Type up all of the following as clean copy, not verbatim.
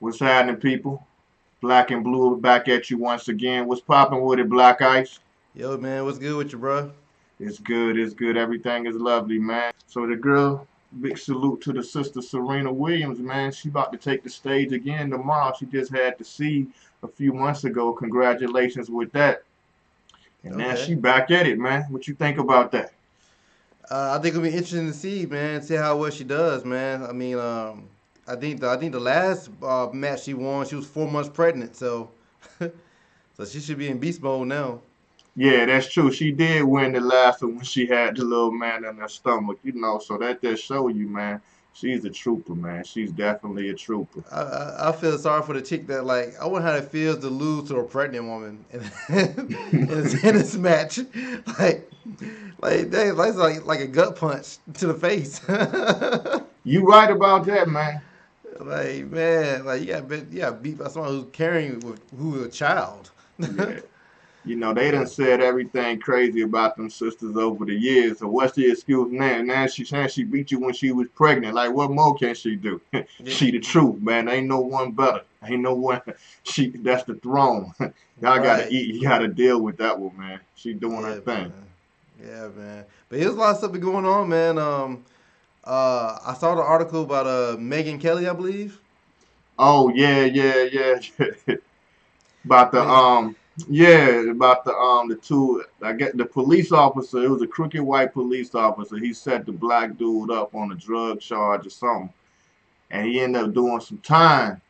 What's happening, people? Black and Blue back at you once again. What's popping with it, Black Ice? Yo, man, what's good with you, bro? It's good, it's good. Everything is lovely, man. So the girl, big salute to the sister Serena Williams, man. She about to take the stage again tomorrow. She just had to see a few months ago. Congratulations with that. And now Okay. she back at it, man. What you think about that? I think it'll be interesting to see, man, see how well she does, man. I think the last match she won, she was 4 months pregnant, so so she should be in beast mode now. Yeah, that's true. She did win the last one when she had the little man in her stomach. So that just show you, man. She's a trooper, man. She's definitely a trooper. I feel sorry for the chick that like I wonder how it feels to lose to a pregnant woman in a tennis match, like that's like a gut punch to the face. You right about that, man. Like man, like you got beat by someone who's carrying with who's a child. Yeah. They done Yeah, said everything crazy about them sisters over the years. So what's the excuse now? Now she saying she beat you when she was pregnant. Like what more can she do? yeah, She the truth, man. Ain't no one better. Ain't no one. She that's the throne. Y'all gotta right. eat. You gotta deal with that one, man. She doing her Yeah, thing. man. Yeah, man. But there's a lot of stuff going on, man. I saw the article about Megan Kelly, I believe. Oh yeah, yeah, yeah. About the Man, yeah, about the two. I get the police officer. It was a crooked white police officer. He set the black dude up on a drug charge or something, and he ended up doing some time.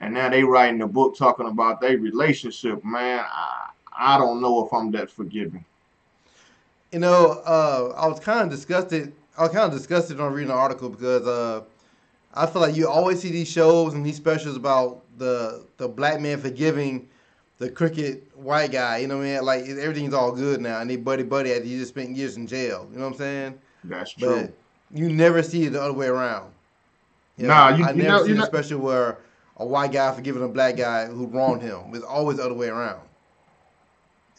And now they writing a book talking about their relationship. Man, I don't know if I'm that forgiving. I was kind of disgusted. I was kind of disgusted on reading the article because I feel like you always see these shows and these specials about the black man forgiving the crooked white guy. You know what I mean? Like everything's all good now, and they buddy after you just spent years in jail. You know what I'm saying? That's true. But you never see it the other way around. Nah, I you never know, seen a special where a white guy forgiving a black guy who wronged him. It's always the other way around.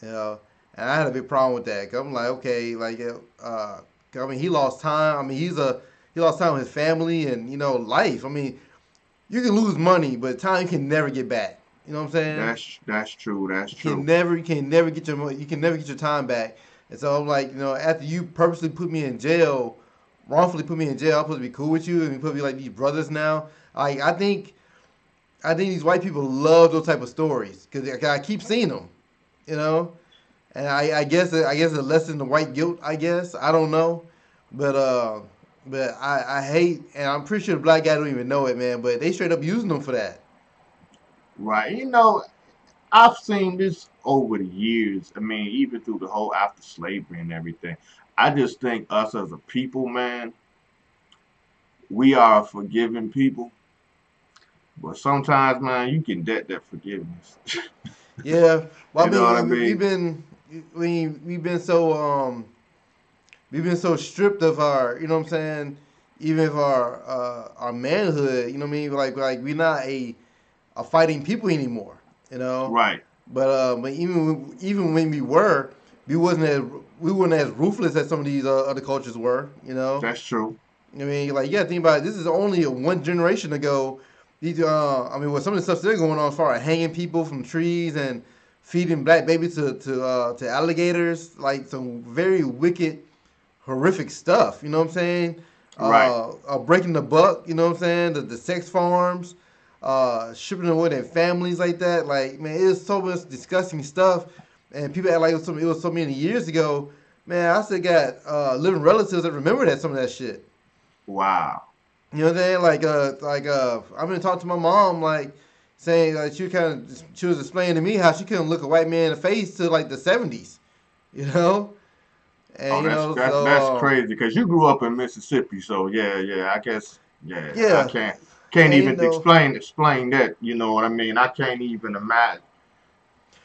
You know, and I had a big problem with that. 'Cause I'm like, okay, like, I mean, he lost time. I mean, he lost time with his family and life. I mean, you can lose money, but time you can never get back. You know what I'm saying? that's true. That's true. You can never get you can never get your time back. And so I'm like, after you purposely put me in jail, wrongfully put me in jail, I'm supposed to be cool with you and you put me like these brothers now. Like I think these white people love those type of stories because I keep seeing them. You know, and I guess a lesson to white guilt. I guess I don't know, but I hate, and I'm pretty sure the black guy don't even know it, man. But they straight up using them for that. Right. I've seen this over the years. I mean, even through the whole after slavery and everything. I just think us as a people, man, we are a forgiving people. But sometimes, man, you can debt that forgiveness. Yeah, well, I You know what I mean, mean? we've been so stripped of our, you know what I'm saying, even of our manhood. You know what I mean? Like we're not a fighting people anymore. You know, Right. but even when we wasn't as we weren't as ruthless as some of these other cultures were. You know, That's true. I mean, like you got to think about it. This is only one generation ago. I mean, with some of the stuff still going on as far as hanging people from trees and feeding black babies to alligators, like some very wicked, horrific stuff. You know what I'm saying? Right. Breaking the buck. You know what I'm saying? The sex farms, shipping away their families like that. Like, man, it was so much disgusting stuff, and people act like it was so many years ago. Man, I still got living relatives that remember some of that shit. Wow. You know what I'm saying? I've been talking to my mom, like saying like she was explaining to me how she couldn't look a white man in the face till like the '70s, you know, and Oh, that's crazy because you grew up in Mississippi, so yeah, yeah. I guess yeah. I yeah, can't and even explain that. You know what I mean? I can't even imagine.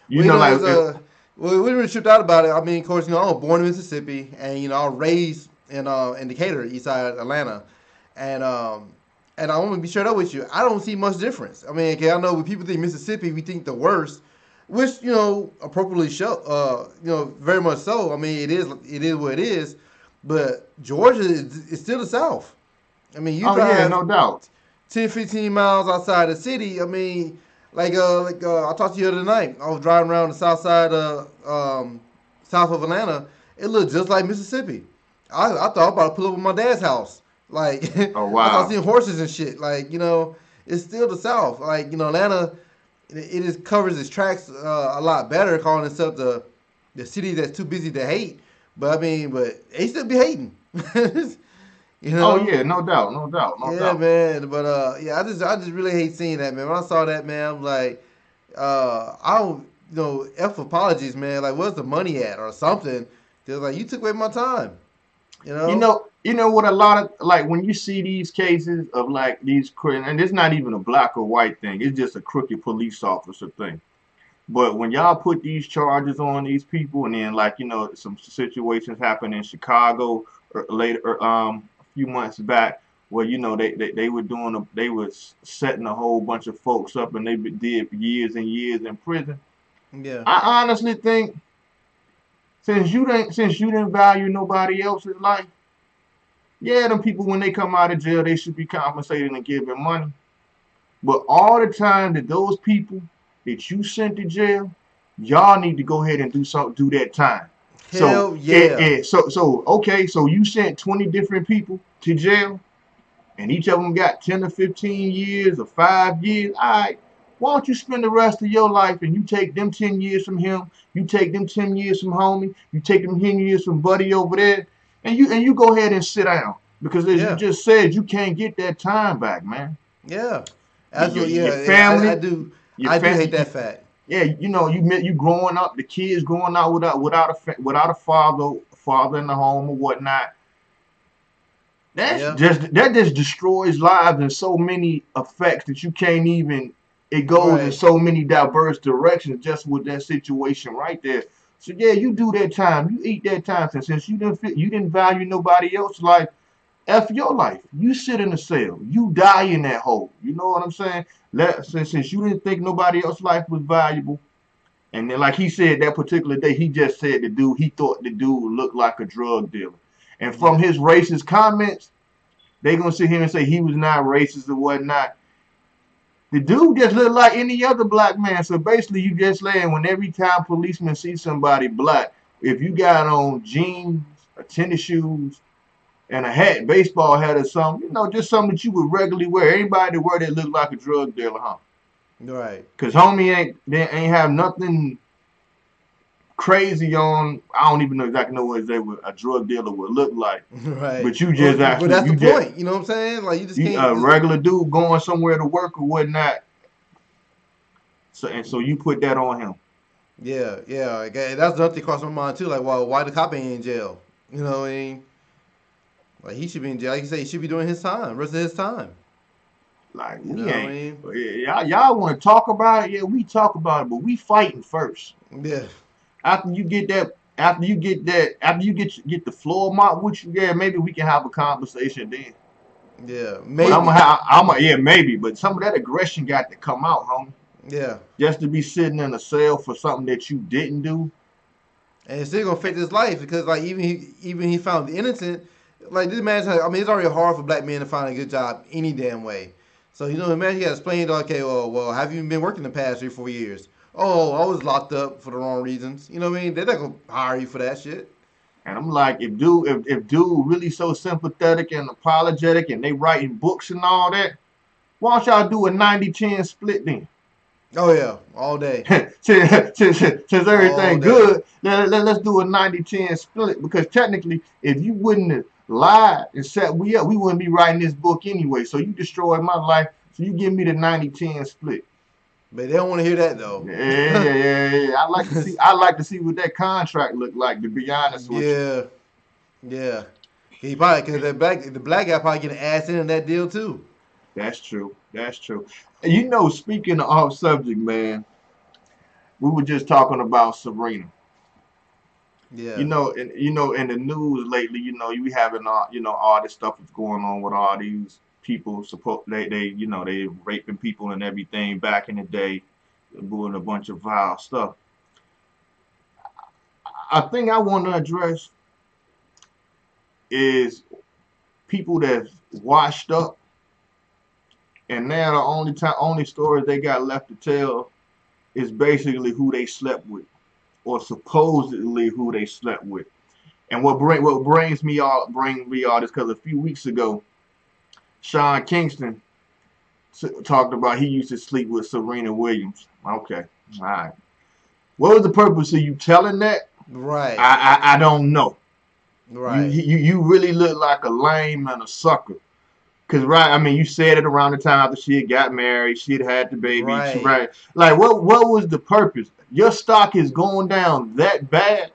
You well, know, like it's well, we were tripped out about it. I mean, of course, I was born in Mississippi, and I was raised in Decatur, east side of Atlanta, and I want to be straight up with you. I don't see much difference. I mean, okay, I know when people think Mississippi, we think the worst, which appropriately show, very much so. I mean, it is what it is, but Georgia is still the South. I mean, you oh yeah, drive no doubt. 10, 15 miles outside the city. I mean, I talked to you the other night. I was driving around the south side of south of Atlanta. It looked just like Mississippi. I thought I was about to pull up at my dad's house. Like Oh I started wow. seeing horses and shit. Like it's still the South. Like Atlanta, it just covers its tracks a lot better, calling itself the city that's too busy to hate. But I mean, but they still be hating. you Oh know. yeah, no doubt, no doubt, no Yeah, doubt. man. But yeah, I just really hate seeing that, man. When I saw that, man, I'm like, I don't, f apologies, man. Like, where's the money at or something? Cause like you took away my time, you know. You know what? A lot of like when you see these cases of like these, and it's not even a black or white thing. It's just a crooked police officer thing. But when y'all put these charges on these people, and then like some situations happen in Chicago or later, a few months back, where they were they was setting a whole bunch of folks up, and they did years and years in prison. Yeah, I honestly think since you didn't value nobody else's life, yeah, them people when they come out of jail, they should be compensated and given money. But all the time that those people that you sent to jail, y'all need to go ahead and do that time. So hell yeah, okay, so you sent 20 different people to jail, and each of them got 10 or 15 years or 5 years. All right, why don't you spend the rest of your life and you take them 10 years from him, you take them 10 years from homie, you take them 10 years from buddy over there, and you go ahead and sit down because as you yeah, just said, you can't get that time back, man. yeah, Your, absolutely, your yeah, yeah. I family, do, your I do fam, hate that fact. yeah, you growing up, the kids growing up without a father in the home or whatnot. Yeah, That just destroys lives in so many effects that you can't even. It goes in right. so many diverse directions just with that situation right there. So yeah, you do that time, you eat that time. Since you didn't value nobody else's life, f your life. You sit in a cell, you die in that hole. You know what I'm saying? Since you didn't think nobody else's life was valuable, and then like he said that particular day, he just said he thought the dude looked like a drug dealer, and from Yeah, his racist comments they gonna sit here and say he was not racist or whatnot. The dude just looked like any other black man. So basically, you just saying when every time policemen see somebody black, if you got on jeans, or tennis shoes, and a hat, baseball hat or something, just something that you would regularly wear. Anybody that wear that look like a drug dealer, huh? right, Cause homie ain't have nothing crazy on. I don't even know exactly know what a drug dealer would look like. right. But you Well, just but actually that's the you just point. You know what I'm saying? Like you just you can't a just. regular dude going somewhere to work or whatnot. So you put that on him. Yeah, yeah. Like, that's another thing crossed my mind too. Like, well, why the cop ain't in jail? You know what I mean? Like he should be in jail. Like you say, he should be doing his time, rest of his time. Like You we know what I ain't. mean? Y'all want to talk about it? Yeah, we talk about it, but we fighting first. Yeah, After you get that, after you get the floor mop with you, yeah, maybe we can have a conversation then. yeah. But Maybe. yeah, maybe. But some of that aggression got to come out, homie. Yeah. Just to be sitting in a cell for something that you didn't do. And it's still gonna affect his life because like even he found innocent. Like this man's, I mean, it's already hard for black men to find a good job any damn way. So imagine you got to explain, okay, well, have you been working the past 3 4 years? Oh, I was locked up for the wrong reasons. You know what I mean? They're not gonna hire you for that shit. And I'm like, if dude really so sympathetic and apologetic and they writing books and all that, why don't y'all do a 90-10 split then? Oh yeah, all day, Since all everything day. good, let's do a 90-10 split because technically, if you wouldn't have lied and set we up, we wouldn't be writing this book anyway. So you destroyed my life. So you give me the 90-10 split. But they don't want to hear that though. Yeah. I like to see what that contract looked like, to be honest with you. Yeah, yeah. He probably because the black guy probably getting ass in that deal too. That's true. That's true. Speaking of off subject, man, we were just talking about Serena. Yeah, In the news lately, you having all this stuff that's going on with all these people. They raping people and everything back in the day, doing a bunch of vile stuff. I think I want to address is people that's washed up And now the only story they got left to tell is basically who they slept with, or supposedly who they slept with. And what brings me all this because a few weeks ago, Sean Kingston talked about he used to sleep with Serena Williams. Okay, all right. What was the purpose of you telling that? Right. I don't know. Right. You really look like a lame and a sucker. Cause right, I mean, you said it around the time after she had got married, she had the baby, Right. right? Like, what was the purpose? Your stock is going down that bad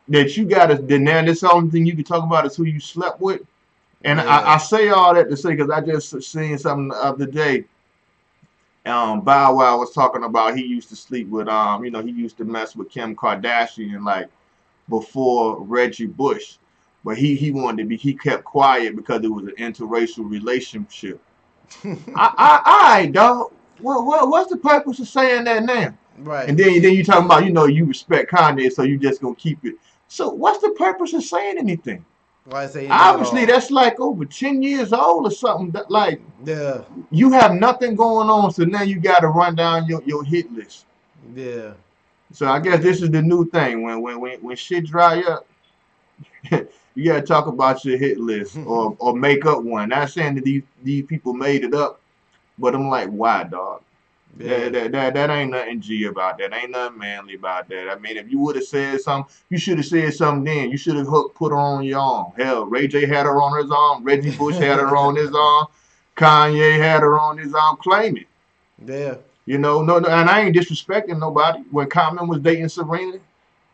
that you got to. Then now, this only thing you can talk about is who you slept with. And I Yeah. say all that to say because I just seen something the other day. Bow Wow was talking about he used to sleep with he used to mess with Kim Kardashian like before Reggie Bush, but he wanted to be he kept quiet because it was an interracial relationship. I dog. What's the purpose of saying that now? Right. And then you talking about you respect Kanye, so you just gonna keep it. So what's the purpose of saying anything? Why say anything at Obviously, all? that's like over 10 years old or something. That like Yeah. you have nothing going on, so now you got to run down your hit list. Yeah. So I guess this is the new thing. When shit dry up, you gotta talk about your hit list or make up one. Not saying that these people made it up, but I'm like, why, dog? Yeah. That ain't nothing G about that. Ain't nothing manly about that. I mean, if you would have said something, you should have said something then. You should have put her on your arm. Hell, Ray J had her on his arm. Reggie Bush had her on his arm. Kanye had her on his arm. Claim it. Yeah. No, and I ain't disrespecting nobody. When Common was dating Serena,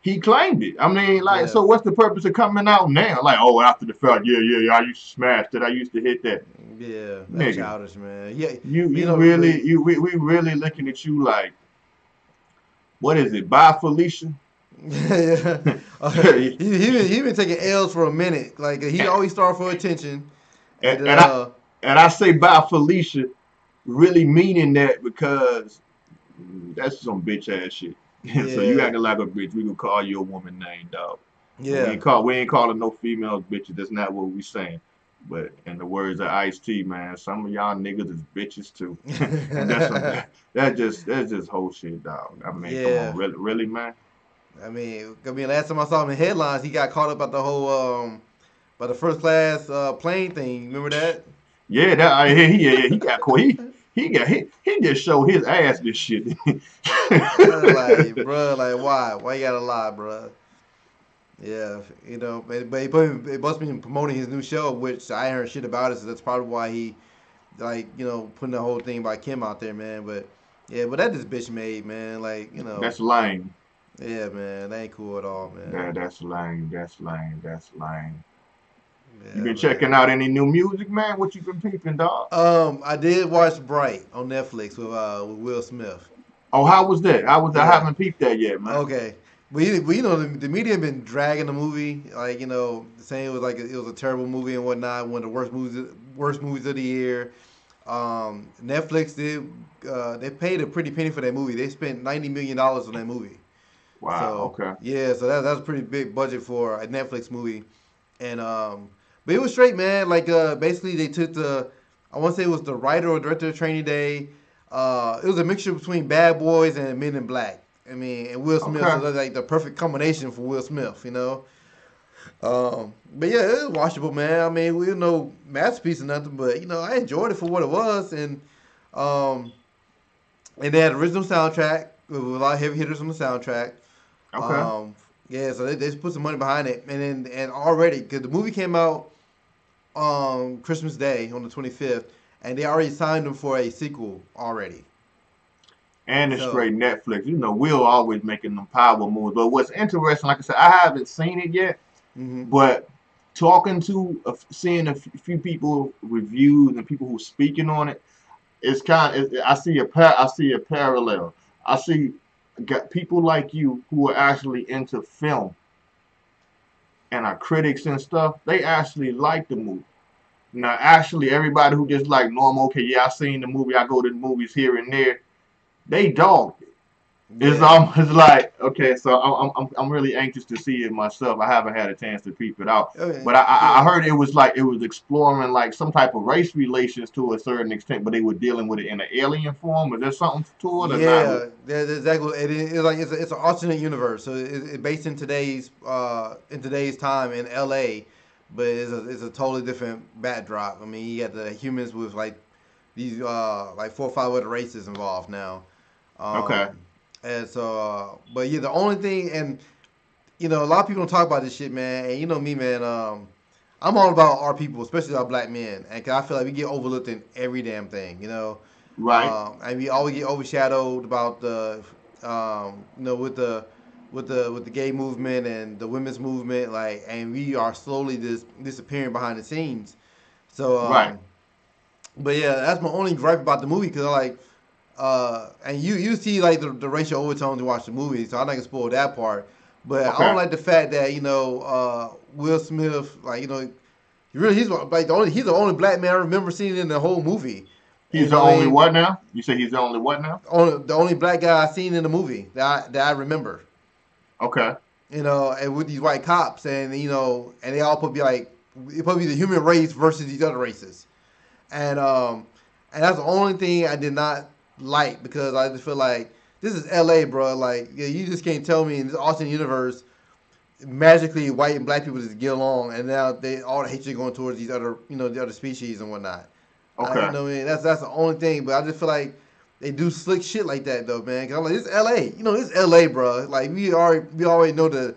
he claimed it. I mean, like, Yeah. so what's the purpose of coming out now? Like, oh, after the fact, yeah, I used to smash that. I used to hit that. Yeah. That's Nigga, childish, man. Yeah. you But really, we really looking at you like, what is it? Bye, Felicia. yeah. and, He been taking L's for a minute. Like he always start for attention, and and I and I say bye, Felicia, really meaning that because that's some bitch ass shit. So you yeah, acting like a bitch. We gonna call you a woman name, dog. And yeah, we ain't calling no females bitches. That's not what we saying. But in the words of Ice T, man, some of y'all niggas is bitches too. And that's just whole shit, dog. I mean, come on, yeah. really, man. Last time I saw him in headlines, he got caught up at the whole by the first class plane thing. Remember that? Yeah, he got caught. He just showed his ass this shit. Like why? Why you gotta lie, bruh? Yeah, but he must be promoting his new show, which I ain't heard shit about it. So that's probably why he putting the whole thing about Kim out there, man. But yeah, but that this bitch made, man. That's lame. Yeah, man, that ain't cool at all, man. That's lame. That's lame. That's lame. You Yeah, been man. checking out any new music, man? What you been peeping, dog? I did watch Bright on Netflix with Will Smith. Oh, how was that? I Yeah. haven't peeped that yet, man. Okay. The media been dragging the movie, saying it was it was a terrible movie and whatnot, one of the worst movies of the year. Netflix did they paid a pretty penny for that movie. They spent $90 million on that movie. Wow. So Okay. yeah, so that's a pretty big budget for a Netflix movie. And but it was straight, man. Basically they took I want to say it was the writer or director of Training Day. It was a mixture between Bad Boys and Men in Black. And Will Smith, so Okay. that's like the perfect combination for Will Smith. But yeah, it was watchable, man. We no masterpiece or nothing, but I enjoyed it for what it was, um, and they had original soundtrack with a lot of heavy hitters on the soundtrack. Okay. Um, yeah, so they just put some money behind it, and already because the movie came out on Christmas Day on the 25th, and they already signed them for a sequel already. And it's So straight Netflix. Will always making them power moves. But what's interesting, like I said, I haven't seen it yet, hmm but seeing a few people reviews and people who speaking on it, it's I see a parallel. I see got people like you who are actually into film and are critics and stuff. They actually like the movie. Now, actually, everybody who just like normal, okay, yeah, I seen the movie. I go to the movies here and there. They dogged it. It's Yeah. almost like okay, so I'm really anxious to see it myself. I haven't had a chance to peep it out, Okay. but I Yeah. heard it was like it was exploring like some type of race relations to a certain extent, but they were dealing with it in an alien form. Is there something to it or not? Yeah, that's exactly. It's like it's an alternate universe. So it's based in today's time in L.A., but it's a totally different backdrop. I mean, you got the humans with like these like 4 or 5 other races involved now. Okay, Um, and so, but yeah, the only thing, and a lot of people don't talk about this shit, man. And you know me, man. I'm all about our people, especially our black men, and 'cause I feel like we get overlooked in every damn thing, right, and we always get overshadowed about with the gay movement and the women's movement, like, and we are slowly disappearing behind the scenes. So, right. but yeah, that's my only gripe about the movie because like, and you see like the racial overtones to watch the movie, so I'm not gonna spoil that part. But I don't Okay, like the fact that Will Smith, like, he's the only black man I remember seeing in the whole movie. And, he's you the know what I only mean? what now? You say he's the only what now? The only black guy I seen in the movie that I remember. Okay, And with these white cops, and and they all probably like it probably the human race versus these other races, and that's the only thing I did not like because I just feel like this is L.A., bro. Like, yeah, you just can't tell me in this alternate universe magically white and black people just get along, and now they all the hatred going towards these other the other species and whatnot. okay. What I mean, that's the only thing. But I just feel like they do slick shit like that though, man. Cause I'm like, it's L.A. It's L.A., bro. Like we already know the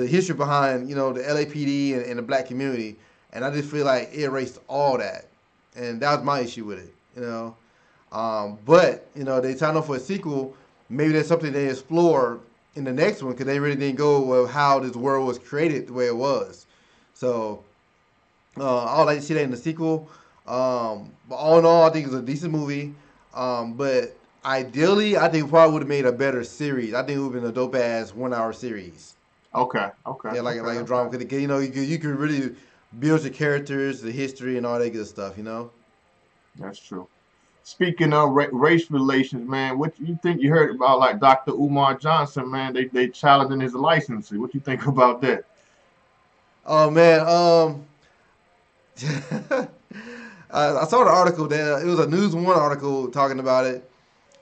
history behind the LAPD and the black community, and I just feel like it erased all that, and that was my issue with it. But they signed up for a sequel. Maybe that's something they explore in the next one because they really didn't go with how this world was created the way it was. So I would like to see that in the sequel. But all in all, I think it's a decent movie. But ideally, I think we probably would have made a better series. I think it would have been a dope ass 1 hour series. Okay, okay, Yeah, like okay, a okay. drama. Cause you could really build your characters, the history, and all that good stuff. That's true. Speaking of race relations, man, what you think you heard about like Dr. Umar Johnson, man? They challenging his licensing. What you think about that? Oh man, I saw the article. That it was a News One article talking about it,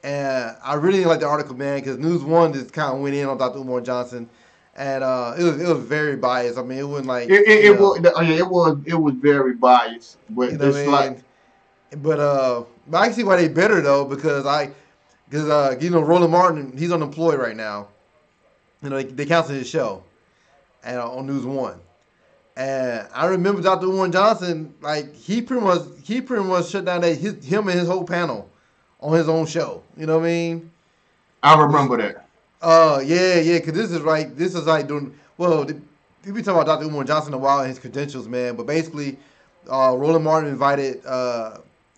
and I really didn't like the article, man, because News One just kind of went in on Dr. Umar Johnson, and it was very biased. I mean, it wasn't like It was oh, yeah, it was very biased, but what I it's like mean. But I can see why they better though because Roland Martin, he's unemployed right now. They canceled his show and on News One. And I remember Dr. Warren Johnson, like he pretty much shut down him and his whole panel on his own show. You know what I mean? I Which remember that. yeah, because this is like doing well. We be talking about Dr. Umar Johnson a while and his credentials, man. But basically, Roland Martin invited,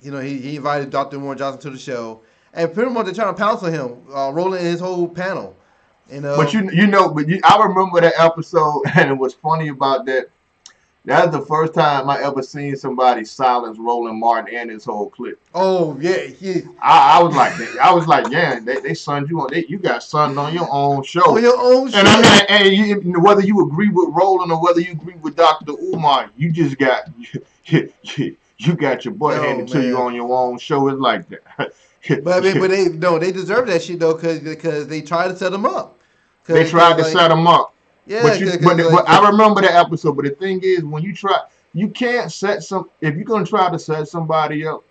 he invited Dr. Umar Johnson to the show, and pretty much they're trying to pounce on him, Roland and his whole panel. You But know, I remember that episode, and it was funny about that. That's the first time I ever seen somebody silence Roland Martin and his whole clip. oh yeah, he I was like, yeah, they sunned you on, you got sunned on your own on show. your own And I'm shit. like, hey, whether you agree with Roland or whether you agree with Dr. Umar, you just got you got your butt No handed to you man. on your own show. It's like But I mean, that. but they no, they deserve that shit though, because they tried to set him up. They Cause tried to like set him up, yeah, but cause like I remember the episode. But the thing is, when you try, you can't set some. If you're gonna try to set somebody up,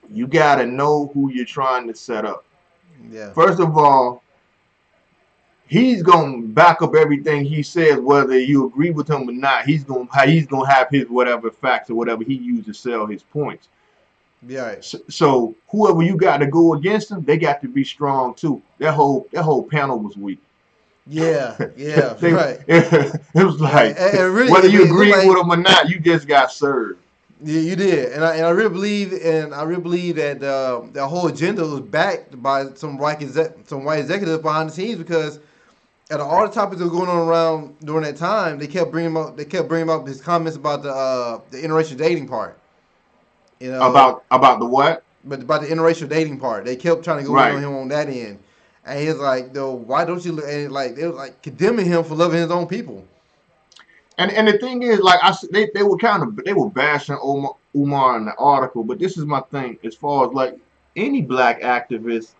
you gotta know who you're trying to set up. yeah, First of all, he's gonna back up everything he says, whether you agree with him or not. He's gonna have his whatever facts or whatever he used to sell his points. yeah, right. So whoever you got to go against them, they got to be strong too. That whole panel was weak. Yeah, yeah, they right. it was Right, like and really, whether you it looked agree with like them or not, you just got served. yeah, you did, and I really believe that the whole agenda was backed by some white executives behind the scenes because out of all the topics that were going on around during that time, they kept bringing up his comments about the interracial dating part. You know, About the what? but about the interracial dating part, they kept trying to go in on Right. him on that end, And he's like, though, why don't you? And like they were like condemning him for loving his own people. And the thing is, like they were kind of they were bashing Umar in the article, but this is my thing as far as like any black activist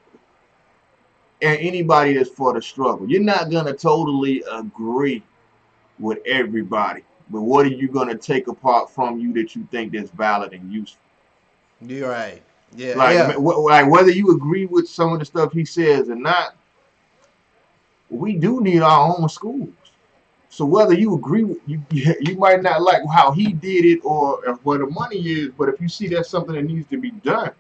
and anybody that's for the struggle, you're not gonna totally agree with everybody, but what are you gonna take apart from you that you think that's valid and useful? You're right. Yeah, Like, yeah, like whether you agree with some of the stuff he says or not, we do need our own schools. So whether you agree with you might not like how he did it or where the money is, but if you see that's something that needs to be done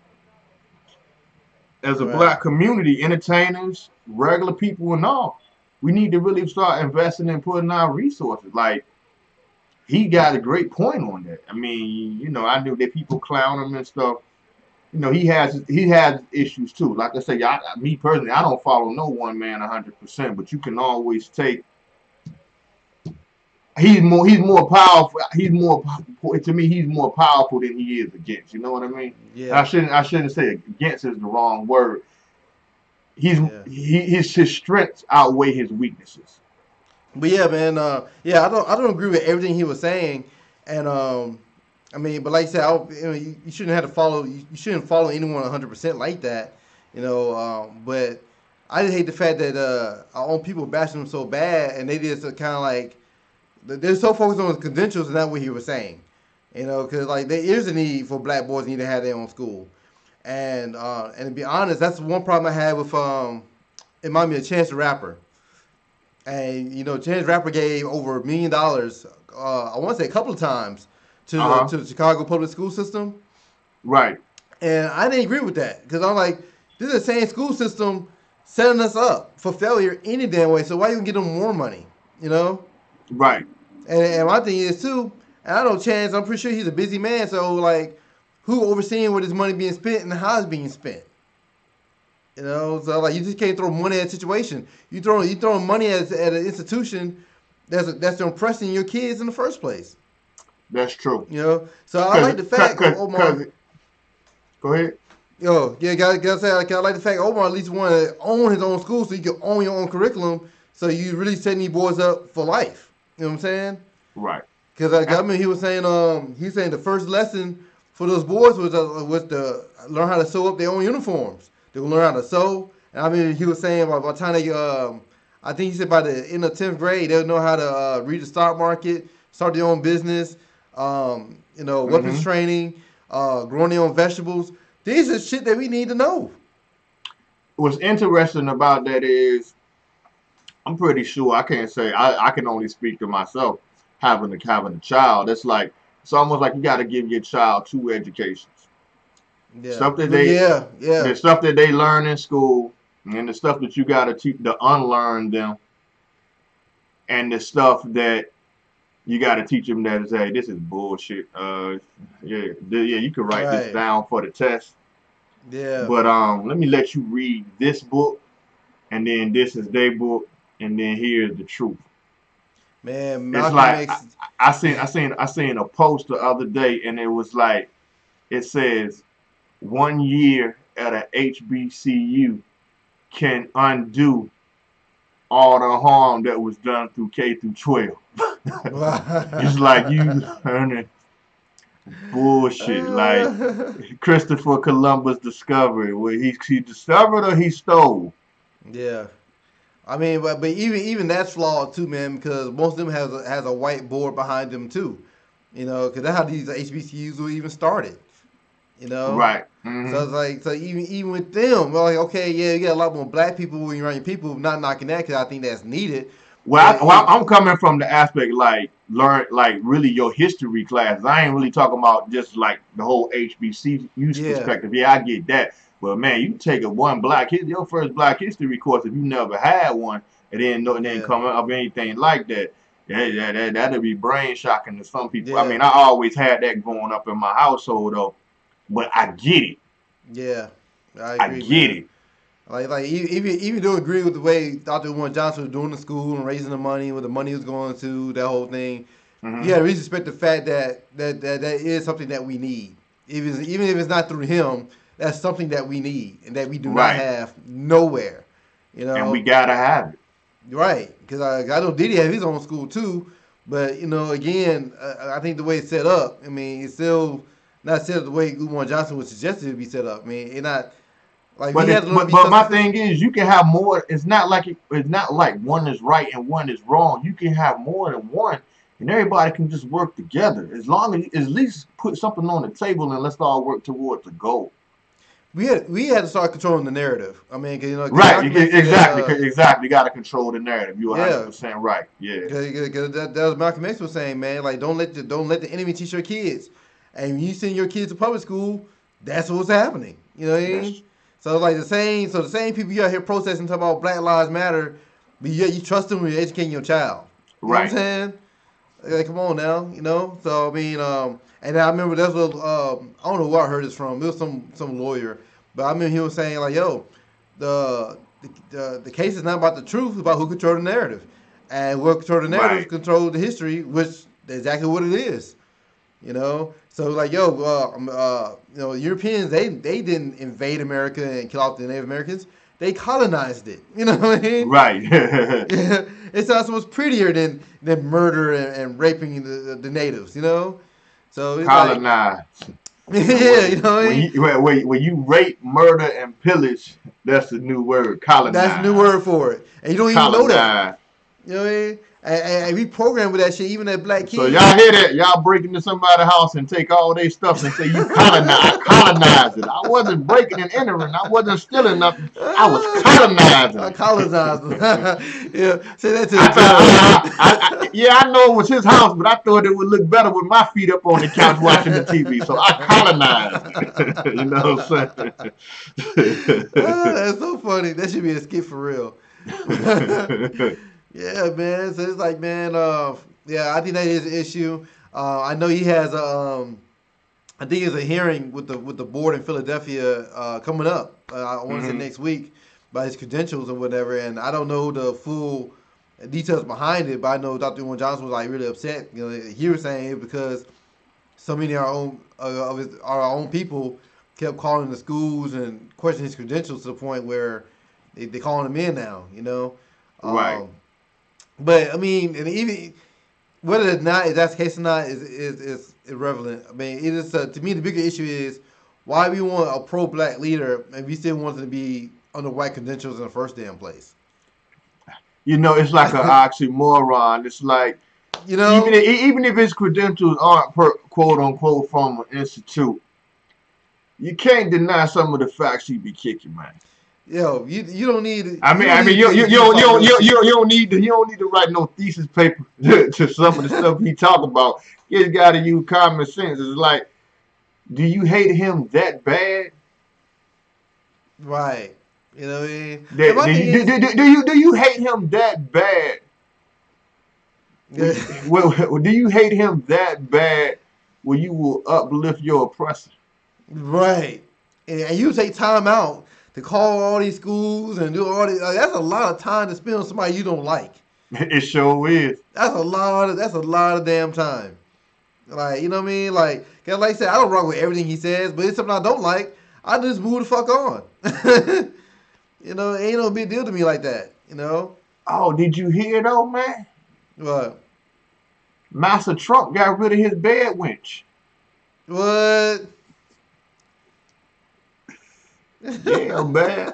as a right, black community, entertainers, regular people, and all, we need to really start investing and putting our resources. Like he got a great point on that. I mean, I knew that people clown him and stuff. He has issues too. Like I say, me personally, I don't follow no one man 100%, but you can always take. He's more powerful. He's more to me. He's more powerful than he is against. You know what I mean? And I yeah, shouldn't. I shouldn't say against is the wrong word. yeah. His strengths outweigh his weaknesses. But yeah, man. Yeah, I don't agree with everything he was saying, and I mean, but like I said, you shouldn't have to follow. You shouldn't follow anyone 100% like that, But I just hate the fact that our own people bashing him so bad, and they just kind of like they're so focused on his credentials and not what he was saying, because like there is a need for black boys need to have their own school, and to be honest, that's one problem I had with it reminded me of Chance the Rapper. And Chance Rapper gave over $1 million. I want to say a couple of times to Uh the huh. to the Chicago public school system, Right. and I didn't agree with that because I'm like, this is the same school system setting us up for failure any damn way. So why you give them more money? You know? Right. And my thing is too, and I know Chance. I'm pretty sure he's a busy man. So like, who overseeing where this money being spent and how it's being spent? So like you just can't throw money at a situation. You throwing money at an institution that's impressing your kids in the first place. That's true. So I Cause, like the cause, fact of cause, Omar. 'cause go ahead. Yo, yeah, gotta say I like the fact Omar at least want to own his own school, so you can own your own curriculum. So you really setting these boys up for life. You know what I'm saying? Right. Because I mean, he's saying the first lesson for those boys was to learn how to sew up their own uniforms. They will learn how to sew. And I mean, he was saying by the time they, I think he said by the end of 10th grade, they'll know how to read the stock market, start their own business, weapons Mm-hmm. training, growing their own vegetables. These are shit that we need to know. What's interesting about that is I'm pretty sure I can't say I can only speak to myself having a child. It's almost like you got to give your child two educations. Yeah, Stuff that they yeah, the yeah, stuff that they learn in school and the stuff that you got to teach to unlearn them and the stuff that you got to teach them that is hey this is bullshit. Yeah, you can write this right, down for the test, yeah, but let me let you read this book and then this is their book and then here's the truth. man. It's Malcolm like X. I seen a post the other day, and it was like it says 1 year at a HBCU can undo all the harm that was done through K through 12. It's like you learning bullshit. Like Christopher Columbus discovered where he discovered or he stole. Yeah, I mean, but even that's flawed too, man. Because most of them has a whiteboard behind them too. Because that's how these HBCUs were even started. You know, Right. so Hmm. it's like even with them, we're like okay, yeah, you got a lot more black people when you're around your people. Not knocking that because I think that's needed, Well, but I'm coming from the aspect like learn like really your history class. I ain't really talking about just like the whole HBCU's yeah, perspective. Yeah, I get that, but man, you take a one black his your first black history course if you never had one and then no and then yeah, come up anything like that. That'd be brain shocking to some people. I yeah, mean, I always had that growing up in my household though, but I get it. yeah. I I agree, get man. it. Like even do agree with the way Dr. Warren Johnson was doing the school and raising the money, where the money was going to, that whole thing. You Hmm. got to respect the fact that is something that we need. Even if it's not through him, that's something that we need and that we do not Right. have nowhere. You And we know, gotta have it. right? Because I know Diddy has his own school too, but again, I think the way it's set up, I mean, it's still not set up the way Umar Johnson would suggest it to be set up. I mean, it not like we But had to learn to be but my self-sufficient. thing is, you can have more. It's not like one is right and one is wrong. You can have more than one, and everybody can just work together as long as at least put something on the table and let's all work towards the goal. We had to start controlling the narrative. I mean, because Right? Malcolm X said, Exactly. You got to control the narrative. You're yeah, 100% right. Yeah. because that was Malcolm X was saying, man, like don't let the enemy teach your kids, and when you send your kids to public school, that's what's happening. You know what I mean? That's So like the same people you out here protesting talking about Black Lives Matter, but yet you trust them when you're educating your child. You know what I'm right. saying? Like, come on now, So I mean, and I remember that's what I don't know where I heard this from. It was some lawyer, but I remember he was saying like, yo, the case is not about the truth, it's about who control the narrative, and what control the narrative Right. control the history, which is exactly what it is. So like, yo, Europeans they didn't invade America and kill off the Native Americans. They colonized it. You know what I mean? Right. Yeah, it sounds so much prettier than murder and raping the natives. So it's like, Colonize. yeah, you know what I mean? When you rape, murder, and pillage, that's the new word. That's a new Colonize. word for it, and you don't even know that. Colonize. You know what I mean? And we programmed with that shit, even as black So kids. y'all hear that? Y'all break into somebody's house and take all their stuff and say you colonized it. I wasn't breaking and entering. I wasn't stealing nothing. I was colonizing I it. colonized them. Yeah, say that to the I thought, judge. yeah, I know it was his house, but I thought it would look better with my feet up on the couch watching the TV. So I colonized. You know what I'm That's so funny. That should be a skit for real. saying? Yeah, man. So it's like, man, yeah, I think that is an issue. I know he has I think it's a hearing with the board in Philadelphia coming up. I want to say Hmm. next week by his credentials or whatever. And I don't know the full details behind it, but I know Dr. Warren Johnson was like really upset. He was saying it because so many of our own people kept calling the schools and questioning his credentials to the point where they calling him in now. Right. Um, but I mean, and even whether or not if that's the case or not is irrelevant. I mean, it is to me the bigger issue is why we want a pro-black leader and we still want them to be under white credentials in the first damn place. It's like an oxymoron. It's like You know, even if his credentials aren't quote unquote from an institute, you can't deny some of the facts he be kicking, man. yo, you don't need I you don't mean, need to be talking real shit. you don't need to write no thesis paper to some of the stuff he talk about. You just got to use common sense. It's like, do you hate him that bad? Right. You know what I mean? And That my thing is, do you hate him that bad? Do you hate him that bad where you will uplift your oppressor? right. And you take time out to call all these schools and do all these. That's a lot of time to spend on somebody you don't like. It sure is. That's a lot of damn time. Like, you know what I mean? Like, 'cause like I said, I don't rock with everything he says, but it's something I don't like. I just move the fuck on. It ain't no big deal to me like that. Oh, did you hear though, man? What? Master Trump got rid of his bed winch. What? Yeah, man.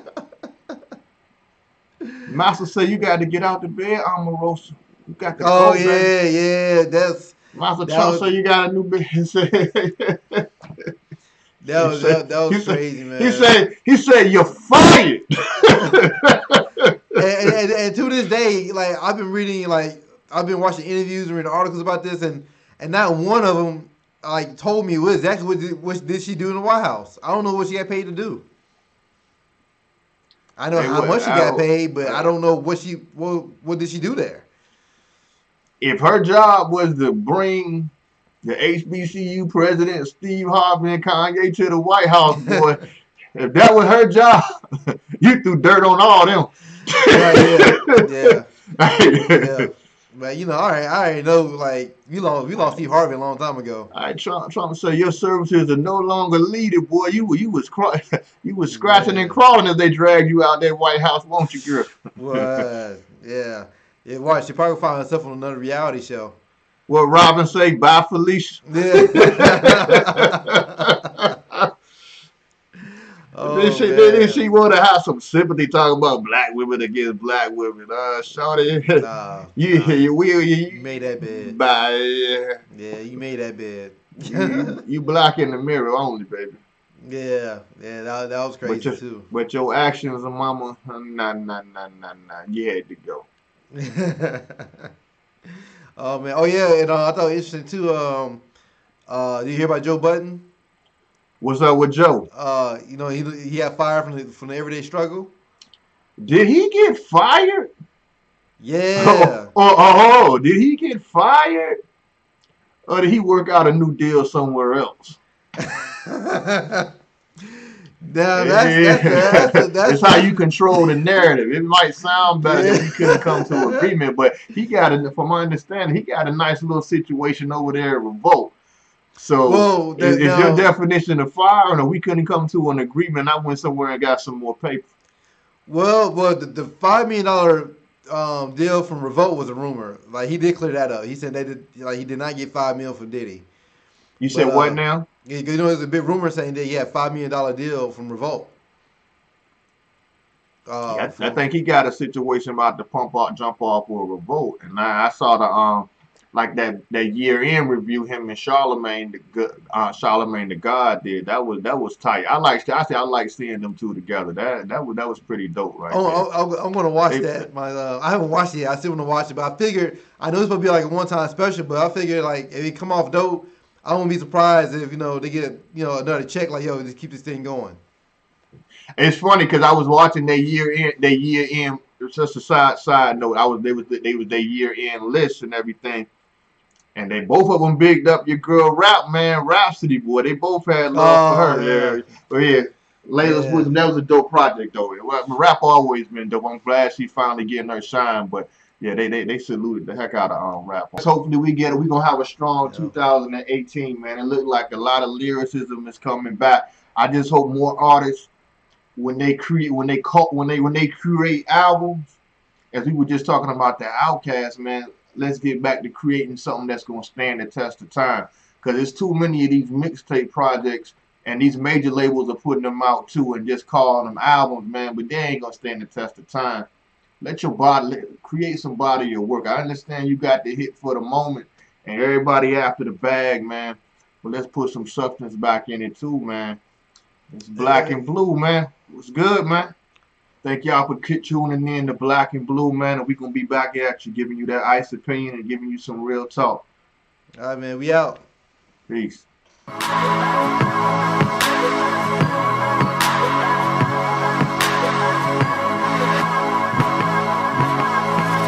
Master said you got to get out the bed, Omarosa. You got to Oh go, baby. yeah, yeah. Master That Trump was said you got a new bed. that he was said that, that he was said crazy, he man. said he said you're fired. And to this day, like I've been watching interviews and reading articles about this, and not one of them like told me exactly what did she do in the White House. I don't know what she got paid to do. I know Hey, how what, much she got paid, but I uh, don't know what did she do there. if her job was to bring the HBCU president Steve Harvey and Kanye to the White House, boy, if that was her job, you threw dirt on all them. Right? Yeah, yeah, yeah. But I already know. Like we lost Steve Harvey a long time ago. I Trump to say your services are no longer needed, boy. You was you was scratching and Man, crawling if they dragged you out that White House, won't you, girl? what? Yeah, yeah. Watch, she probably find herself on another reality show. What Robin say? Bye, Felicia. Yeah. Oh Then man, she want to have some sympathy talking about black women against black women. Shorty, nah, you nah. you will You made that bed. bye. Yeah, you made that bed. You black in the mirror only, baby. Yeah, yeah. That was But crazy too. your actions, mama, nah. You had to go. Oh man. Oh yeah, and I thought it was interesting too. Did you hear about Joe Budden? What's up with Joe? He got fired from the Everyday Struggle. Did he get fired? Yeah. Did he get fired? Or did he work out a new deal somewhere else? Now It's how you control the narrative. It might sound better that we couldn't come to an yeah. agreement, but from my understanding, he got a nice little situation over there at Revolt. So Well, is your definition of firing, or we couldn't come to an agreement? I went somewhere and got some more paper. well, the $5 million deal from Revolt was a rumor. Like he did clear that up. He said he did not get $5 million for Diddy. You But said what now? there's a big rumor saying that he had $5 million deal from Revolt. Yeah, I For think he got a situation about to jump off with Revolt, and I saw the like that year end review him and Charlemagne the God did. That was tight. I like seeing them two together. That was pretty dope right there. I'm gonna watch They, that. I haven't watched it yet. I still want to watch it, but I figured I know it's supposed to be like a one time special, but I figured like if it come off dope, I won't be surprised if they get another check like yo just keep this thing going. it's funny because I was watching their year end. It's just a side note. They was their year end list and everything. And they both of them bigged up your girl Rhapsody boy. They both had love for Oh her yeah, there. But yeah, Layla's yeah, Wisdom, that was a dope project though. Rap always been dope. I'm glad she finally getting her shine. But yeah, they saluted the heck out of Rap. Hopefully we get it. We're gonna have a strong yeah. 2018, man. It looked like a lot of lyricism is coming back. I just hope more artists when they create albums, as we were just talking about the Outcast, man, let's get back to creating something that's gonna stand the test of time. Cause there's too many of these mixtape projects, and these major labels are putting them out too, and just calling them albums, man. But they ain't gonna stand the test of time. Let your body create some body of your work. I understand you got the hit for the moment, and everybody after the bag, man. But let's put some substance back in it too, man. It's black Yeah. and blue, man. What's good, man? Thank y'all for tuning in to Black and Blue, man. And we're going to be back at you, giving you that ice opinion and giving you some real talk. All right, man. We out. Peace.